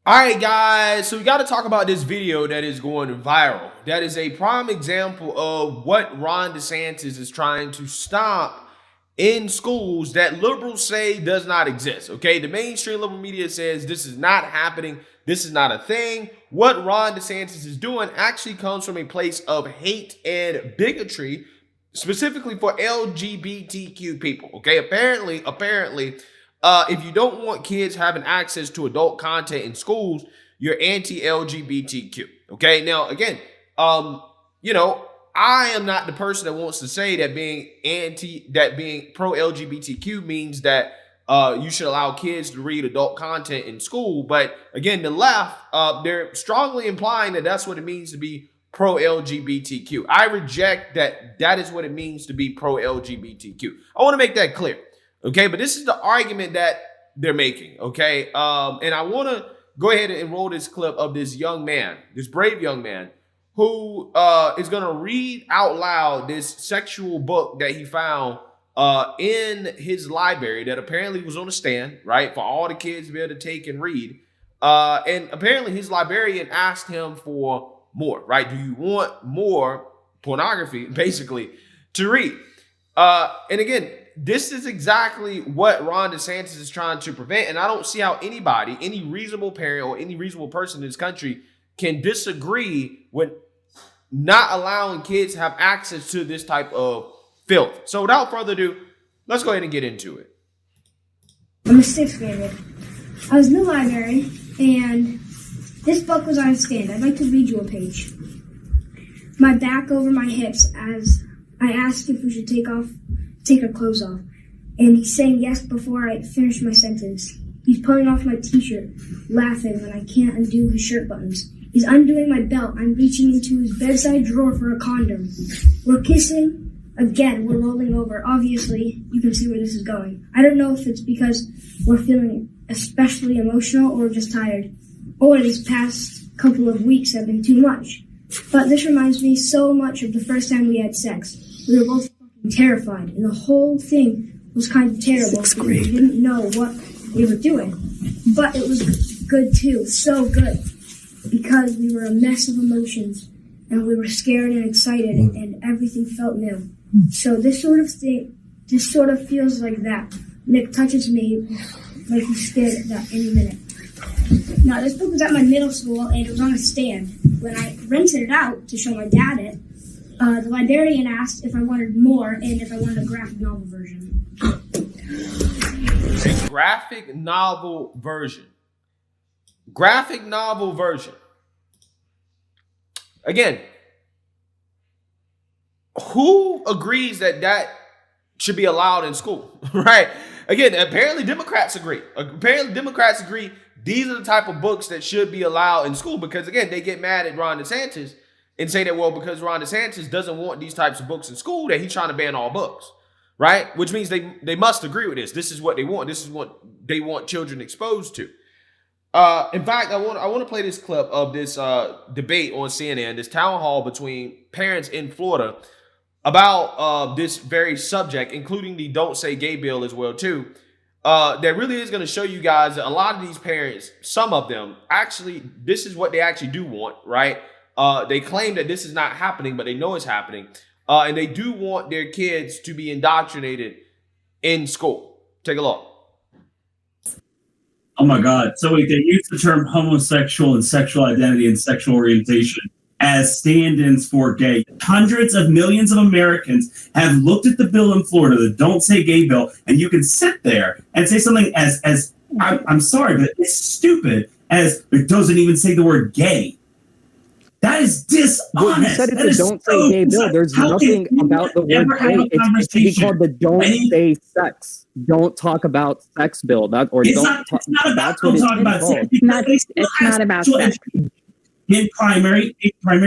All right, guys, so we got to talk about this video that is going viral. That is a prime example of what Ron DeSantis is trying to stop in schools that liberals say does not exist, okay? The mainstream liberal media says this is not happening. This is not a thing. What Ron DeSantis is doing actually comes from a place of hate and bigotry, specifically for LGBTQ people, okay? Apparently, if you don't want kids having access to adult content in schools, you're anti-LGBTQ. Okay. Now, again, I am not the person that wants to say that being pro-LGBTQ means that you should allow kids to read adult content in school. But again, the left, they're strongly implying that that's what it means to be pro-LGBTQ. I reject that is what it means to be pro-LGBTQ. I want to make that clear. Okay, but this is the argument that they're making, okay? And I want to go ahead and roll this clip of this young man, this brave young man, who is going to read out loud this sexual book that he found in his library that apparently was on a stand, right, for all the kids to be able to take and read. And apparently his librarian asked him for more, right? Do you want more pornography, basically, to read? And again, this is exactly what Ron DeSantis is trying to prevent. And I don't see how anybody, any reasonable parent or any reasonable person in this country can disagree with not allowing kids to have access to this type of filth. So without further ado, let's go ahead and get into it. I'm a sixth grader. I was in the library and this book was on a stand. I'd like to read you a page. My back over my hips as I asked if we should take our clothes off, and he's saying yes before I finish my sentence. He's pulling off my t-shirt, laughing when I can't undo his shirt buttons. He's undoing my belt. I'm reaching into his bedside drawer for a condom. We're kissing. Again, we're rolling over. Obviously, you can see where this is going. I don't know if it's because we're feeling especially emotional or just tired, or these past couple of weeks have been too much. But this reminds me so much of the first time we had sex. We were both terrified, and the whole thing was kind of terrible because we didn't know what we were doing. But it was good too, so good, because we were a mess of emotions, and we were scared and excited, and everything felt new. So this sort of feels like that. Nick touches me like he's scared at that any minute. Now, this book was at my middle school, and it was on a stand. When I rented it out to show my dad it, the librarian asked if I wanted more and if I wanted a graphic novel version. Graphic novel version. Graphic novel version. Again, who agrees that should be allowed in school, right? Again, apparently Democrats agree. These are the type of books that should be allowed in school because, again, they get mad at Ron DeSantis and say that, well, because Ron DeSantis doesn't want these types of books in school, that he's trying to ban all books, right? Which means they must agree with this. This is what they want. This is what they want children exposed to. In fact, I want to play this clip of this debate on CNN, this town hall between parents in Florida about this very subject, including the Don't Say Gay bill as well, too. That really is going to show you guys that a lot of these parents, some of them, actually, this is what they actually do want, right? They claim that this is not happening, but they know it's happening. And they do want their kids to be indoctrinated in school. Take a look. Oh my God. So wait, they use the term homosexual and sexual identity and sexual orientation as stand-ins for gay. Hundreds of millions of Americans have looked at the bill in Florida, the Don't Say Gay bill, and you can sit there and say something as I'm sorry, but it's stupid, as it doesn't even say the word gay. That is dishonest. Well, you said it's a Don't Say Gay bill. There's nothing about the word gay. It should be called the Don't Say Sex. Don't talk about sex bill. That's what it's not about sex. In primary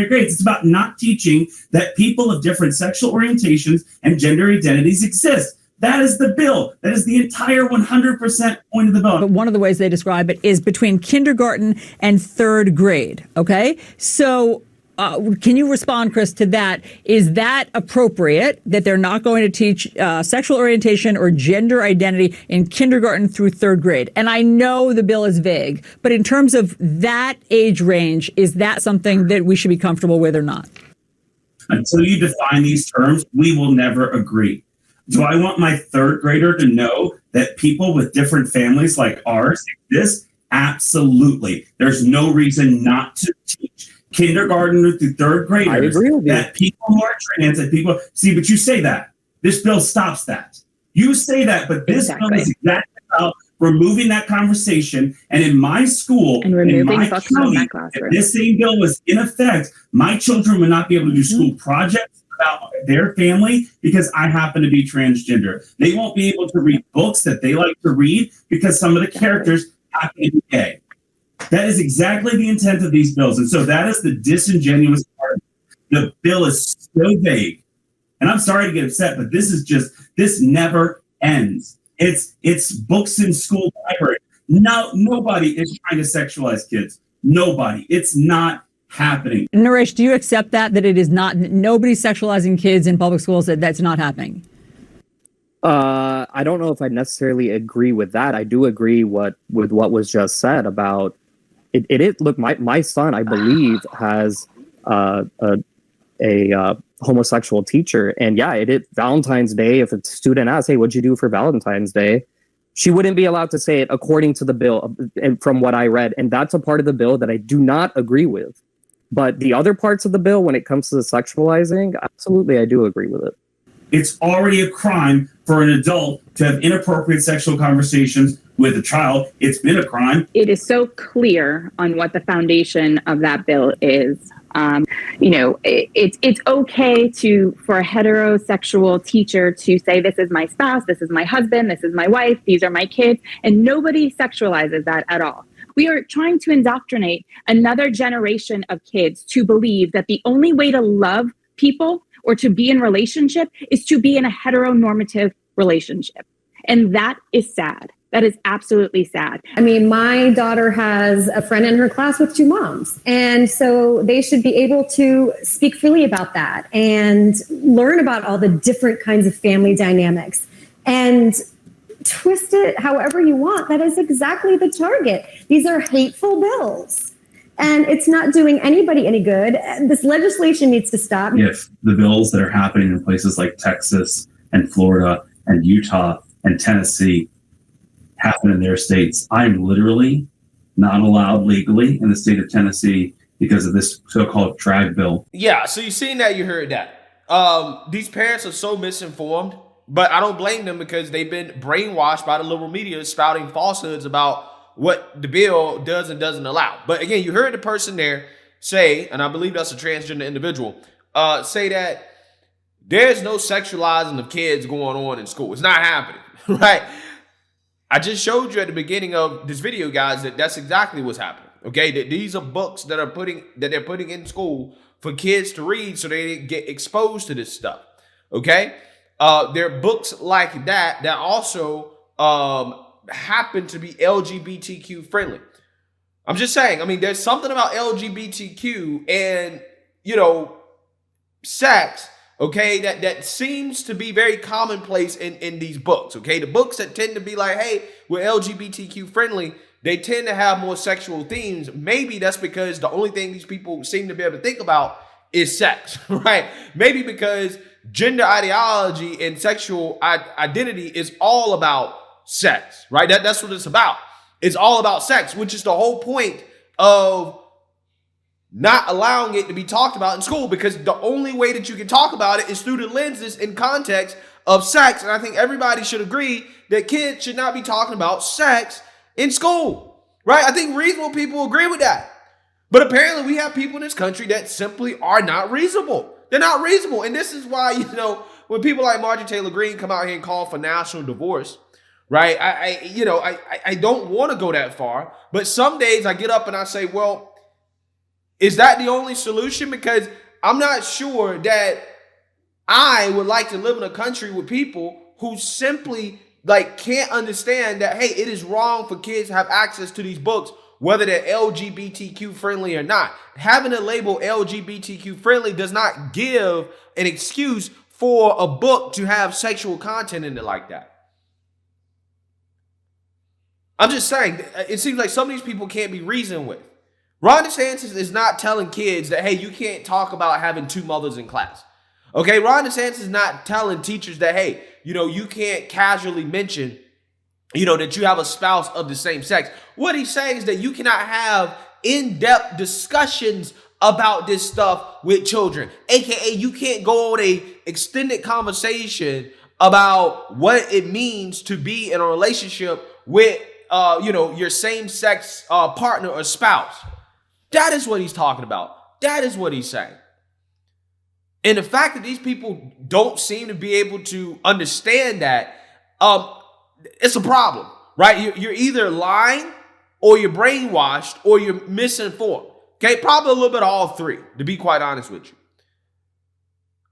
grades, it's about not teaching that people of different sexual orientations and gender identities exist. That is the bill. That is the entire 100% point of the bill. But one of the ways they describe it is between kindergarten and third grade. Okay, so can you respond, Chris, to that? Is that appropriate that they're not going to teach sexual orientation or gender identity in kindergarten through third grade? And I know the bill is vague, but in terms of that age range, is that something that we should be comfortable with or not? Until you define these terms, we will never agree. Do I want my third grader to know that people with different families like ours exist? Absolutely. There's no reason not to teach kindergarten through third graders. I agree with you. That people who are trans, that people see, but you say that. This bill stops that. You say that, but this bill is exactly about removing that conversation. And in my school, and in my books county, that classroom. if this same bill was in effect, my children would not be able to do school projects about their family because I happen to be transgender. They won't be able to read books that they like to read because some of the characters happen to be gay. That is exactly the intent of these bills. And so that is the disingenuous part. The bill is so vague. And I'm sorry to get upset, but this never ends. It's books in school library. No, nobody is trying to sexualize kids. Nobody. It's not happening. Naresh, do you accept that it is not, nobody's sexualizing kids in public schools, that's not happening? I don't know if I necessarily agree with that. I do agree with what was just said about it. It is, look, my son, I believe, has a homosexual teacher, and yeah, it is Valentine's Day. If a student asks, "Hey, what'd you do for Valentine's Day?" she wouldn't be allowed to say it according to the bill, and from what I read, and that's a part of the bill that I do not agree with. But the other parts of the bill, when it comes to the sexualizing, absolutely, I do agree with it. It's already a crime for an adult to have inappropriate sexual conversations with a child. It's been a crime. It is so clear on what the foundation of that bill is. It's okay for a heterosexual teacher to say, this is my spouse, this is my husband, this is my wife, these are my kids, and nobody sexualizes that at all. We are trying to indoctrinate another generation of kids to believe that the only way to love people or to be in relationship is to be in a heteronormative relationship. And that is sad. That is absolutely sad. I mean, my daughter has a friend in her class with two moms. And so they should be able to speak freely about that and learn about all the different kinds of family dynamics and twist it however you want. That is exactly the target. These are hateful bills. And it's not doing anybody any good. This legislation needs to stop. If the bills that are happening in places like Texas and Florida and Utah and Tennessee happen in their states, I'm literally not allowed legally in the state of Tennessee because of this so-called drag bill. Yeah, so you seen that, you heard that. These parents are so misinformed, but I don't blame them because they've been brainwashed by the liberal media spouting falsehoods about what the bill does and doesn't allow. But again, you heard the person there say, and I believe that's a transgender individual, say that there's no sexualizing of kids going on in school. It's not happening, right? I just showed you at the beginning of this video, guys, that that's exactly what's happening. Okay, that these are books that they're putting in school for kids to read so they get exposed to this stuff. Okay, there are books like that also happen to be LGBTQ friendly. I'm just saying. I mean, there's something about LGBTQ and sex. Okay, that seems to be very commonplace in these books. Okay, the books that tend to be like, hey, we're LGBTQ friendly, they tend to have more sexual themes. Maybe that's because the only thing these people seem to be able to think about is sex, right? Maybe because gender ideology and sexual identity is all about sex, right? That's what it's about. It's all about sex, which is the whole point of not allowing it to be talked about in school, because the only way that you can talk about it is through the lenses and context of sex. And I think everybody should agree that kids should not be talking about sex in school, right? I think reasonable people agree with that. But apparently we have people in this country that simply are not reasonable. They're not reasonable. And this is why, when people like Marjorie Taylor Greene come out here and call for national divorce, right? I don't want to go that far, but some days I get up and I say, well, is that the only solution? Because I'm not sure that I would like to live in a country with people who simply can't understand that, hey, it is wrong for kids to have access to these books whether they're LGBTQ friendly or not. Having a label LGBTQ friendly does not give an excuse for a book to have sexual content in it like that. I'm just saying, it seems like some of these people can't be reasoned with. Ron DeSantis is not telling kids that, hey, you can't talk about having two mothers in class. Okay, Ron DeSantis is not telling teachers that, hey, you can't casually mention, that you have a spouse of the same sex. What he's saying is that you cannot have in-depth discussions about this stuff with children. AKA, you can't go on a extended conversation about what it means to be in a relationship with, your same-sex partner or spouse. That is what he's talking about. That is what he's saying. And the fact that these people don't seem to be able to understand that, it's a problem, right? You're either lying or you're brainwashed or you're misinformed. Okay, probably a little bit of all three, to be quite honest with you.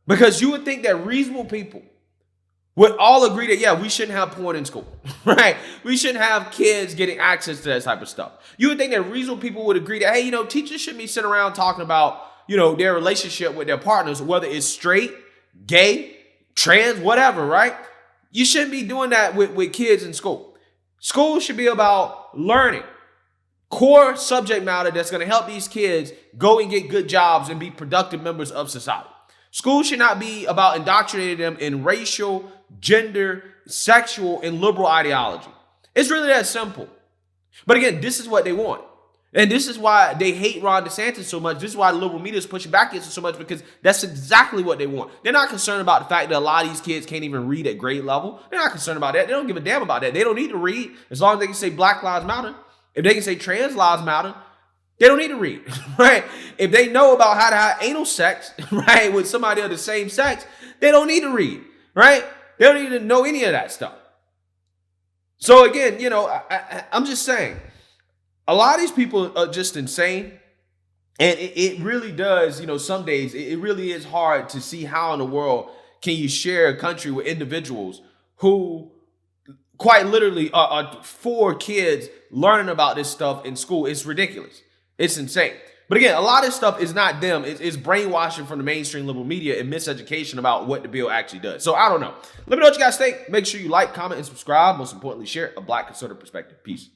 Because you would think that reasonable people would all agree that, yeah, we shouldn't have porn in school, right? We shouldn't have kids getting access to that type of stuff. You would think that reasonable people would agree that, hey, teachers shouldn't be sitting around talking about, their relationship with their partners, whether it's straight, gay, trans, whatever, right? You shouldn't be doing that with kids in school. School should be about learning core subject matter that's going to help these kids go and get good jobs and be productive members of society. School should not be about indoctrinating them in racial, gender, sexual, and liberal ideology. It's really that simple. But again, this is what they want. And this is why they hate Ron DeSantis so much. This is why the liberal media is pushing back against it so much, because that's exactly what they want. They're not concerned about the fact that a lot of these kids can't even read at grade level. They're not concerned about that. They don't give a damn about that. They don't need to read as long as they can say Black Lives Matter. If they can say trans lives matter, they don't need to read, right? If they know about how to have anal sex, right, with somebody of the same sex, they don't need to read, right? They don't need to know any of that stuff. So again, I'm just saying, a lot of these people are just insane. And it really does, some days it really is hard to see how in the world can you share a country with individuals who quite literally are for kids learning about this stuff in school. It's ridiculous. It's insane. But again, a lot of this stuff is not them. It's brainwashing from the mainstream liberal media and miseducation about what the bill actually does. So I don't know. Let me know what you guys think. Make sure you like, comment, and subscribe. Most importantly, share a Black conservative perspective. Peace.